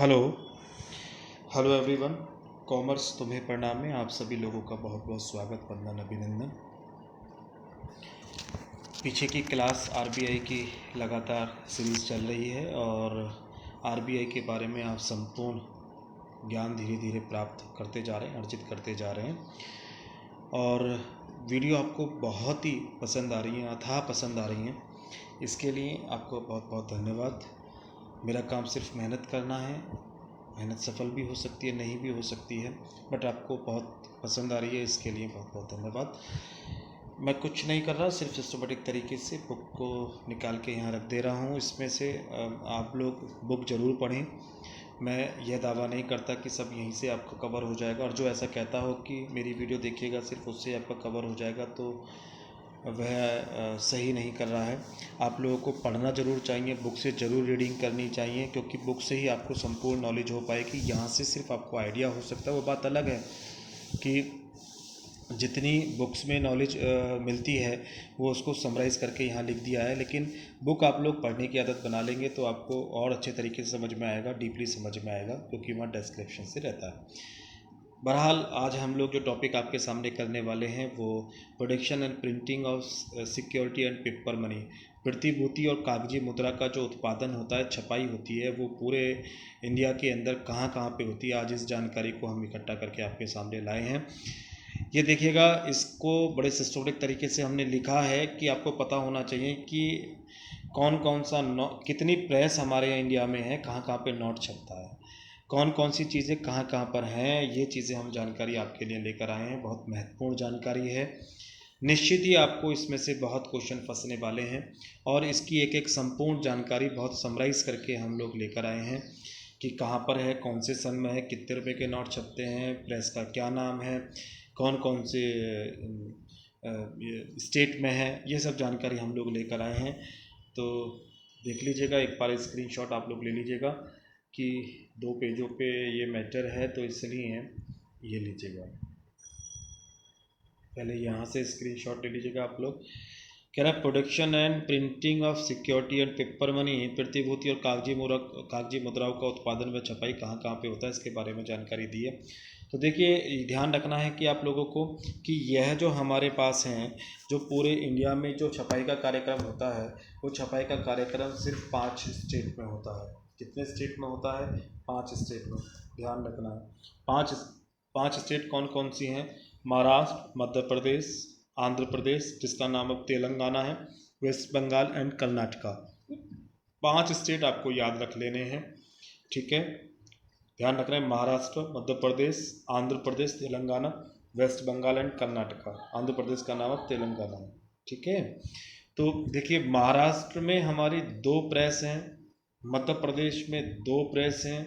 Hello hello everyone. Commerce तुम्हें प्रणाम में आप सभी लोगों का बहुत बहुत स्वागत, वंदन, अभिनंदन। पीछे की क्लास आरबीआई की लगातार सीरीज़ चल रही है और आरबीआई के बारे में आप संपूर्ण ज्ञान धीरे धीरे प्राप्त करते जा रहे हैं, अर्जित करते जा रहे हैं और वीडियो आपको बहुत ही पसंद आ रही हैं, अथाह पसंद आ रही हैं। इसके लिए आपको बहुत बहुत धन्यवाद। मेरा काम सिर्फ मेहनत करना है। मेहनत सफल भी हो सकती है, नहीं भी हो सकती है, बट आपको बहुत पसंद आ रही है, इसके लिए बहुत बहुत धन्यवाद। मैं कुछ नहीं कर रहा, सिर्फ सिस्टमेटिक तरीके से बुक को निकाल के यहाँ रख दे रहा हूँ। इसमें से आप लोग बुक ज़रूर पढ़ें। मैं यह दावा नहीं करता कि सब यहीं से आपका कवर हो जाएगा, और जो ऐसा कहता हो कि मेरी वीडियो देखिएगा सिर्फ उससे आपका कवर हो जाएगा, तो वह सही नहीं कर रहा है। आप लोगों को पढ़ना ज़रूर चाहिए, बुक से ज़रूर रीडिंग करनी चाहिए, क्योंकि बुक से ही आपको संपूर्ण नॉलेज हो पाएगी। यहाँ से सिर्फ आपको आइडिया हो सकता है, वो बात अलग है कि जितनी बुक्स में नॉलेज मिलती है वो उसको समराइज़ करके यहाँ लिख दिया है, लेकिन बुक आप लोग पढ़ने की आदत बना लेंगे तो आपको और अच्छे तरीके से समझ में आएगा, डीपली समझ में आएगा, क्योंकि वहाँ डिस्क्रिप्शन से रहता है। बहरहाल आज हम लोग जो टॉपिक आपके सामने करने वाले हैं वो production and printing of security and paper money, प्रतिभूति और कागजी मुद्रा का जो उत्पादन होता है, छपाई होती है, वो पूरे इंडिया के अंदर कहाँ कहाँ पे होती है, आज इस जानकारी को हम इकट्ठा करके आपके सामने लाए हैं। ये देखिएगा, इसको बड़े सिस्टमेटिक तरीके से हमने लिखा है कि आपको पता होना चाहिए कि कौन कौन सा कितनी प्रेस हमारे यहाँ इंडिया में है, कहाँ कहाँ पे नोट छपता है, कौन कौन सी चीज़ें कहाँ कहाँ पर हैं, ये चीज़ें हम जानकारी आपके लिए लेकर आए हैं। बहुत महत्वपूर्ण जानकारी है, निश्चित ही आपको इसमें से बहुत क्वेश्चन फंसने वाले हैं, और इसकी एक एक संपूर्ण जानकारी बहुत समराइज़ करके हम लोग लेकर आए हैं कि कहाँ पर है, कौन से सन में है, कितने रुपए के नोट छपते हैं, प्रेस का क्या नाम है, कौन कौन से स्टेट में है, ये सब जानकारी हम लोग लेकर आए हैं। तो देख लीजिएगा, एक बार स्क्रीनशॉट आप लोग ले लीजिएगा कि 2 पेजों पे ये मैटर है, तो इसलिए ये लीजिएगा। पहले यहाँ से स्क्रीनशॉट ले लीजिएगा आप लोग। कह रहा है production and printing of security and paper money, प्रतिभूति और कागजी मुद्राओं का उत्पादन व छपाई कहाँ कहाँ पे होता है, इसके बारे में जानकारी दी है। तो देखिए, ध्यान रखना है कि आप लोगों को कि यह जो हमारे पास हैं, जो पूरे इंडिया में जो छपाई का कार्यक्रम होता है, वो छपाई का कार्यक्रम सिर्फ 5 स्टेट में होता है। कितने स्टेट में होता है? 5 स्टेट में। ध्यान रखना है, पाँच स्टेट कौन कौन सी हैं? महाराष्ट्र, मध्य प्रदेश, आंध्र प्रदेश, जिसका नाम अब तेलंगाना है, वेस्ट बंगाल एंड कर्नाटका। 5 स्टेट आपको याद रख लेने हैं, ठीक है? ध्यान रखना है, महाराष्ट्र, मध्य प्रदेश, आंध्र प्रदेश, तेलंगाना, वेस्ट बंगाल एंड कर्नाटका। आंध्र प्रदेश का नाम अब तेलंगाना है, ठीक है? तो देखिए, महाराष्ट्र में हमारी 2 प्रेस हैं, मध्य प्रदेश में 2 प्रेस हैं,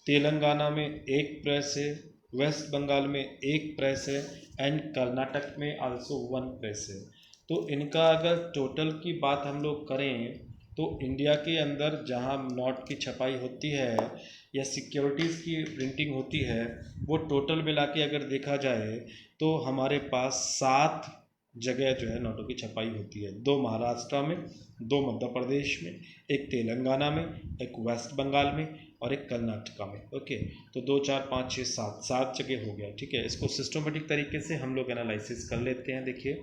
तेलंगाना में 1 प्रेस है, वेस्ट बंगाल में 1 प्रेस है, एंड कर्नाटक में आल्सो 1 प्रेस है। तो इनका अगर टोटल की बात हम लोग करें तो इंडिया के अंदर जहां नोट की छपाई होती है या सिक्योरिटीज़ की प्रिंटिंग होती है, वो टोटल मिला के अगर देखा जाए तो हमारे पास 7 जगह जो है नोटों की छपाई होती है। 2 महाराष्ट्र में, 2 मध्य प्रदेश में, 1 तेलंगाना में, 1 वेस्ट बंगाल में और 1 कर्नाटका में। ओके, तो 2 4 5 6 7 जगह हो गया, ठीक है? इसको सिस्टमेटिक तरीके से हम लोग एनालिसिस कर लेते हैं। देखिए,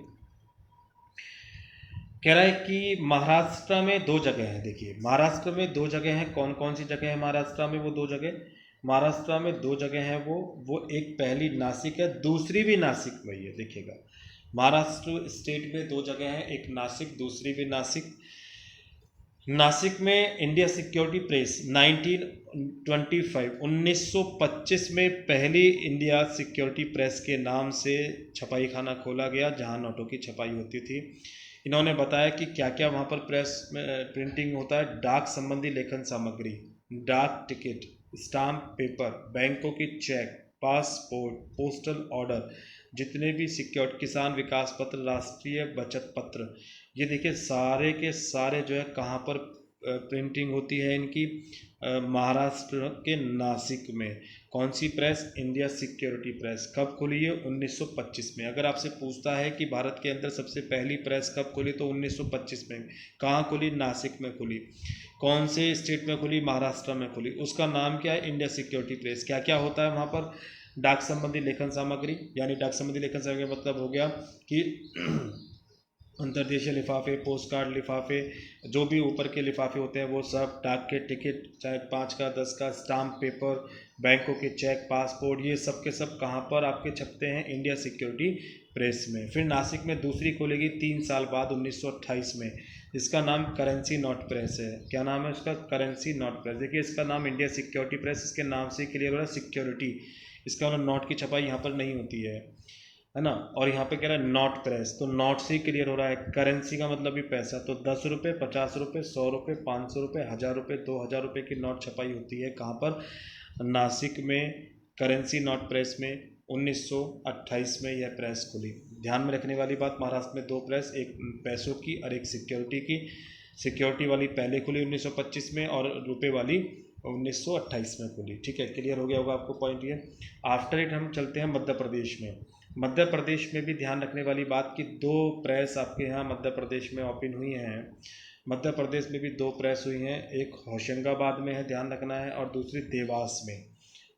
कह रहा है कि महाराष्ट्र में 2 जगह हैं। देखिए, महाराष्ट्र में 2 जगह हैं। कौन कौन सी जगह है महाराष्ट्र में? वो 2 जगह, महाराष्ट्र में 2 जगह हैं। वो एक पहली नासिक है, दूसरी भी नासिक में ही है। देखिएगा, महाराष्ट्र स्टेट में 2 जगह हैं, एक नासिक, दूसरी भी नासिक। नासिक में इंडिया सिक्योरिटी प्रेस 1925 में पहली इंडिया सिक्योरिटी प्रेस के नाम से छपाई खाना खोला गया, जहां नोटों की छपाई होती थी। इन्होंने बताया कि क्या क्या वहाँ पर प्रेस में प्रिंटिंग होता है। डाक संबंधी लेखन सामग्री, डाक टिकट, स्टाम्प पेपर, बैंकों की चेक, पासपोर्ट, पोस्टल ऑर्डर, जितने भी सिक्योरिटी, किसान विकास पत्र, राष्ट्रीय बचत पत्र, ये देखिए सारे के सारे जो है कहाँ पर प्रिंटिंग होती है इनकी महाराष्ट्र के नासिक में। कौन सी प्रेस? India security press. कब खुली है? 1925 में। अगर आपसे पूछता है कि भारत के अंदर सबसे पहली प्रेस कब खुली, तो 1925 में। कहाँ खुली? नासिक में खुली। कौन से स्टेट में खुली? महाराष्ट्र में खुली। उसका नाम क्या है? India security press. क्या क्या होता है वहाँ पर? डाक संबंधी लेखन सामग्री, यानी डाक संबंधी लेखन सामग्री मतलब हो गया कि अंतर्देशीय लिफाफे, पोस्ट कार्ड लिफाफे, जो भी ऊपर के लिफाफे होते हैं वो सब, डाक के टिकट, चाहे 5 का 10 का, स्टाम्प पेपर, बैंकों के चेक, पासपोर्ट, ये सब के सब कहाँ पर आपके छपते हैं? इंडिया सिक्योरिटी प्रेस में। फिर नासिक में दूसरी खोलेगी 3 साल बाद 1928 में। इसका नाम करेंसी नोट प्रेस है। क्या नाम है उसका? Currency note press. देखिए इसका नाम इंडिया सिक्योरिटी प्रेस, इसके नाम से क्लियर हो रहा है सिक्योरिटी। इसका मतलब नोट की छपाई यहाँ पर नहीं होती है ना। और यहाँ पे कह रहा है नोट प्रेस, तो नोट से ही क्लियर हो रहा है। करेंसी का मतलब भी पैसा, तो 10 रुपये, 50 रुपये, 100 रुपये, 500 रुपये, 1000 रुपये, 2000 रुपये की नोट छपाई होती है। कहाँ पर? नासिक में, करेंसी नोट प्रेस में। 1928 में यह प्रेस खुली। ध्यान में रखने वाली बात, महाराष्ट्र में 2 प्रेस, एक पैसों की और एक सिक्योरिटी की। सिक्योरिटी वाली पहले खुली 1925 में और रुपये वाली 1928 में खुली। ठीक है, क्लियर हो गया होगा आपको पॉइंट ये। आफ्टर इट हम चलते हैं मध्य प्रदेश में। मध्य प्रदेश में भी ध्यान रखने वाली बात कि 2 प्रेस आपके यहाँ मध्य प्रदेश में ओपन हुई हैं। मध्य प्रदेश में भी 2 प्रेस हुई हैं, एक होशंगाबाद में है, ध्यान रखना है, और दूसरी देवास में।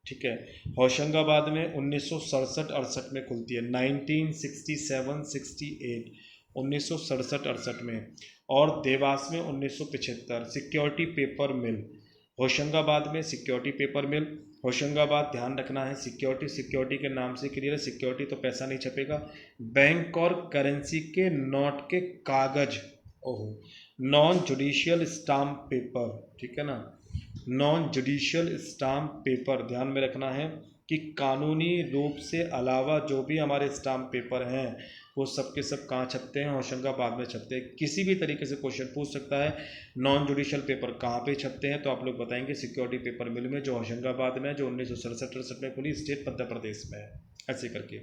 ठीक है, होशंगाबाद में 1967-68 में खुलती है, 1967-68, 1967-68 में। और देवास में 1975। सिक्योरिटी पेपर मिल, होशंगाबाद में सिक्योरिटी पेपर मिल। होशंगाबाद, ध्यान रखना है, सिक्योरिटी, सिक्योरिटी के नाम से क्लियर है, सिक्योरिटी तो पैसा नहीं छपेगा। बैंक और करेंसी के नोट के कागज, ओहो, नॉन जुडिशियल स्टाम्प पेपर, ठीक है ना, नॉन जुडिशियल स्टाम्प पेपर। ध्यान में रखना है कि कानूनी रूप से अलावा जो भी हमारे स्टाम्प पेपर हैं वो सब के सब कहाँ छपते हैं? होशंगाबाद में छपते हैं। किसी भी तरीके से क्वेश्चन पूछ सकता है, नॉन जुडिशियल पेपर कहाँ पे छपते हैं, तो आप लोग बताएंगे सिक्योरिटी पेपर मिल में, जो होशंगाबाद में है, जो 1967-68 में खुली, स्टेट मध्य प्रदेश में है। ऐसे करके,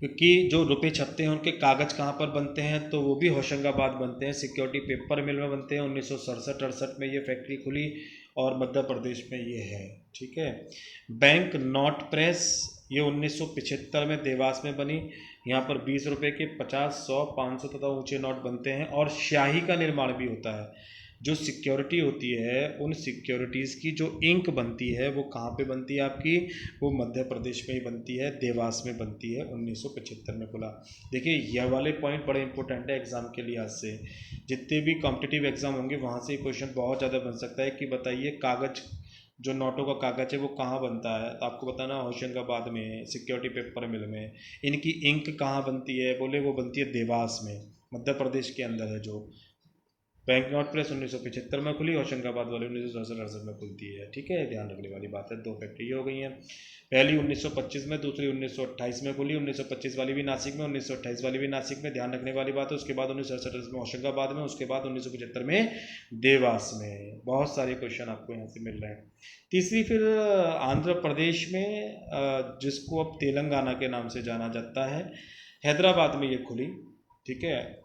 क्योंकि जो रुपए छपते हैं उनके कागज़ कहाँ पर बनते हैं, तो वो भी होशंगाबाद बनते हैं, सिक्योरिटी पेपर मिल में बनते हैं। 1967-68 में ये फैक्ट्री खुली और मध्य प्रदेश में ये है। ठीक है, बैंक नोट प्रेस, ये 1975 में देवास में बनी। यहाँ पर 20 रुपये के 50, 100, 500 तथा ऊंचे नोट बनते हैं और स्याही का निर्माण भी होता है। जो सिक्योरिटी होती है, उन सिक्योरिटीज़ की जो इंक बनती है वो कहाँ पे बनती है आपकी? वो मध्य प्रदेश में ही बनती है, देवास में बनती है। 1975 में खुला। देखिए यह वाले पॉइंट बड़े इंपॉर्टेंट है एग्जाम के लिहाज से। जितने भी कॉम्पिटिटिव एग्जाम होंगे वहाँ से क्वेश्चन बहुत ज़्यादा बन सकता है कि बताइए कागज़, जो नोटों का कागज़ है वो कहाँ बनता है, तो आपको बताना होशंगाबाद में, सिक्योरिटी पेपर मिल में। इनकी इंक कहाँ बनती है? बोले वो बनती है देवास में, मध्य प्रदेश के अंदर है। जो बैंक नोट प्रेस 1975 में खुली, होशंगाबाद वाली 1967-68 में खुलती है। ठीक है, ध्यान रखने वाली बात है। 2 फैक्ट्री हो गई हैं, पहली 1925 में, दूसरी 1928 में खुली। 1925 वाली भी नासिक में, 1928 वाली भी नासिक में, ध्यान रखने वाली बात है। उसके बाद 1967 में होशंगाबाद में, उसके बाद 1975 में देवास में। बहुत सारे क्वेश्चन आपको यहाँ से मिल रहे हैं। तीसरी फिर आंध्र प्रदेश में, जिसको अब तेलंगाना के नाम से जाना जाता है, हैदराबाद में ये खुली। ठीक है,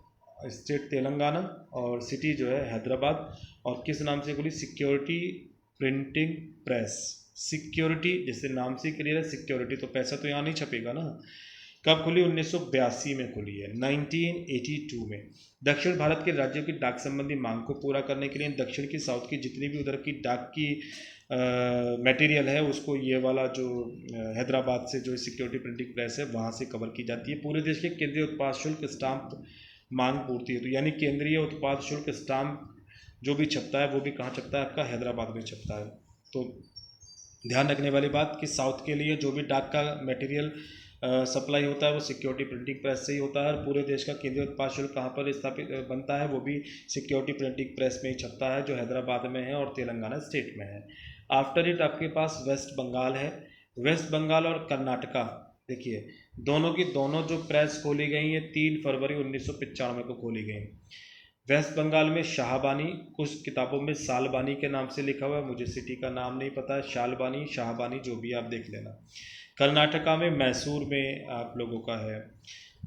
स्टेट तेलंगाना और सिटी जो है हैदराबाद। और किस नाम से खुली? Security printing press. सिक्योरिटी, जैसे नाम से क्लियर है, सिक्योरिटी तो पैसा तो यहाँ नहीं छपेगा ना। कब खुली? 1982 में खुली है, 1982 में। दक्षिण भारत के राज्यों की डाक संबंधी मांग को पूरा करने के लिए दक्षिण की, साउथ की जितनी भी उधर की डाक की मटेरियल है उसको ये वाला जो हैदराबाद से जो सिक्योरिटी प्रिंटिंग प्रेस है वहाँ से कवर की जाती है। पूरे देश के केंद्रीय उत्पाद शुल्क स्टाम्प मांग पूर्ति है, तो यानी केंद्रीय उत्पाद शुल्क स्टाम्प जो भी छपता है वो भी कहाँ छपता है? आपका हैदराबाद में छपता है। तो ध्यान रखने वाली बात कि साउथ के लिए जो भी डाक का मटेरियल सप्लाई होता है वो सिक्योरिटी प्रिंटिंग प्रेस से ही होता है। और पूरे देश का केंद्रीय उत्पाद शुल्क कहाँ पर स्थापित बनता है? वो भी सिक्योरिटी प्रिंटिंग प्रेस में ही छपता है, जो हैदराबाद में है और तेलंगाना स्टेट में है। आफ्टर इट आपके पास वेस्ट बंगाल है। वेस्ट बंगाल और कर्नाटका, देखिए दोनों की दोनों जो प्रेस खोली गई है 3 फरवरी 1995 को खोली गई। वेस्ट बंगाल में शाहबानी, कुछ किताबों में सालबानी के नाम से लिखा हुआ है, मुझे सिटी का नाम नहीं पता है, शालबानी, शाहबानी जो भी आप देख लेना। कर्नाटका में मैसूर में आप लोगों का है।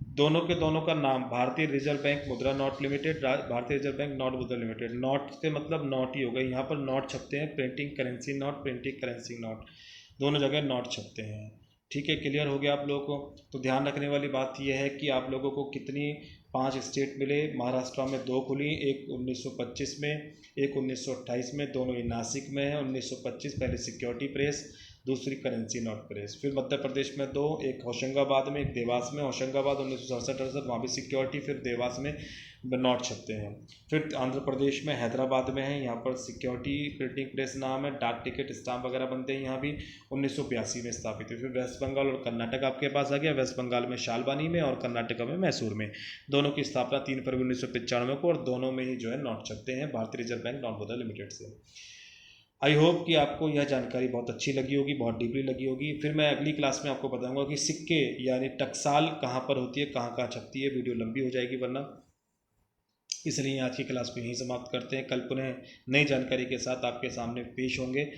दोनों के दोनों का नाम भारतीय रिजर्व बैंक मुद्रा नोट लिमिटेड, भारतीय रिजर्व बैंक नोट मुद्रा लिमिटेड। नोट से मतलब नोट ही होगा, यहाँ पर नोट छपते हैं, printing currency note, printing currency note, दोनों जगह नोट छपते हैं। ठीक है, क्लियर हो गया आप लोगों को। तो ध्यान रखने वाली बात यह है कि आप लोगों को कितनी 5 स्टेट मिले। महाराष्ट्र में 2 खुली, एक 1925 में, एक 1928 में, दोनों ही नासिक में है। 1925 पहले सिक्योरिटी प्रेस, दूसरी करेंसी नोट प्रेस। फिर मध्य प्रदेश में 2, एक होशंगाबाद में, एक देवास में। होशंगाबाद 1967-68 वहाँ भी सिक्योरिटी, फिर देवास में नोट छपते हैं। फिर आंध्र प्रदेश में हैदराबाद में है, यहाँ पर सिक्योरिटी प्रिंटिंग प्रेस नाम है, डाक टिकट स्टाम्प वगैरह बनते हैं यहाँ भी, 1982 में स्थापित हुई। फिर वेस्ट बंगाल और कर्नाटक आपके पास आ गया। वेस्ट बंगाल में शालबानी में और कर्नाटक में मैसूर में। दोनों की स्थापना 3 फरवरी 1995 को, और दोनों में ही जो है नोट छपते हैं भारतीय रिजर्व बैंक नोट मुद्रा लिमिटेड से। आई होप कि आपको यह जानकारी बहुत अच्छी लगी होगी, बहुत डीपली लगी होगी। फिर मैं अगली क्लास में आपको बताऊंगा कि सिक्के यानी टकसाल कहाँ पर होती है, कहाँ कहाँ छपती है। वीडियो लंबी हो जाएगी वरना, इसलिए आज की क्लास को यहीं समाप्त करते हैं। कल पुनः नई जानकारी के साथ आपके सामने पेश होंगे।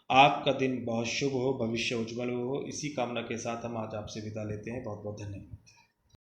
आपका दिन बहुत शुभ हो, भविष्य उज्जवल हो, इसी कामना के साथ हम आज आपसे विदा लेते हैं। बहुत बहुत धन्यवाद।